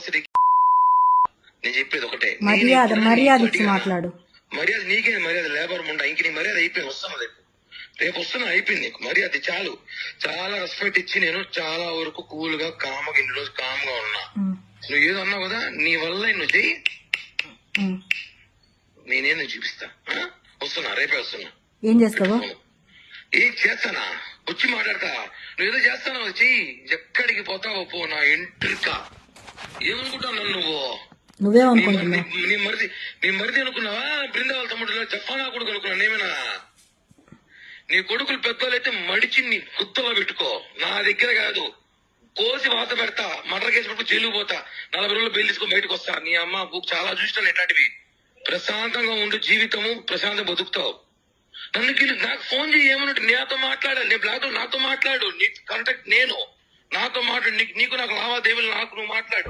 వస్తుంది. నేను చెప్పేది ఒకటే, మర్యాద ఇచ్చి మాట్లాడు. మర్యాద నీకే, మర్యాద లేబర్ ముండా. ఇంక నీ మర్యాద అయిపోయింది. వస్తున్నా రేపు వస్తున్నా, అయిపోయింది నీకు మర్యాద. చాలు, చాలా రెస్పెక్ట్ ఇచ్చి నేను చాలా వరకు కూల్ గా కామ్గా ఇన్ని రోజు కామ్గా ఉన్నా. నువ్వు ఏదో అన్నావు కదా, నీ వల్ల నువ్వు చెయ్యి, నేనేదో చూపిస్తా. వస్తున్నా, రేపే వస్తున్నా. ఏం చేస్తావు? ఏం చేస్తానా, వచ్చి మాట్లాడతా. నువ్వేదో చేస్తానో చెయ్యి, ఎక్కడికి పోతావో పో. నా ఎంట్రికా ఏమనుకుంటావు నన్ను నువ్వు? నువ్వేమనుకుంటున్నావు? నీ మరిది అనుకున్నావా? బృందావల తమ్ముడు చెప్పానా కొడుకు అనుకున్నా నేమేనా? నీ కొడుకులు పెద్దోళ్ళైతే మడిచి నీ గుత్తలో పెట్టుకో. నా దగ్గర కాదు, కోసి వాత పెడతా. మర్డర్ కేసు పెట్టుకు జైలు పోతా. 40 రోజులు బెయిల్ తీసుకొని బయటకు వస్తా. నీ అమ్మ బుక్ చాలా చూసినాను ఎట్లాంటివి. ప్రశాంతంగా ఉండు, జీవితము ప్రశాంతంగా బతుకుతావు. నాకు ఫోన్ చేయి, ఏమన్నట్టు నాతో మాట్లాడాలి. నేను బ్లాక్ నాతో మాట్లాడు, నీ కాంటాక్ట్ నేను, నాతో మాట్లాడు. నీకు నాకు లావాదేవీలు, నాకు నువ్వు మాట్లాడు.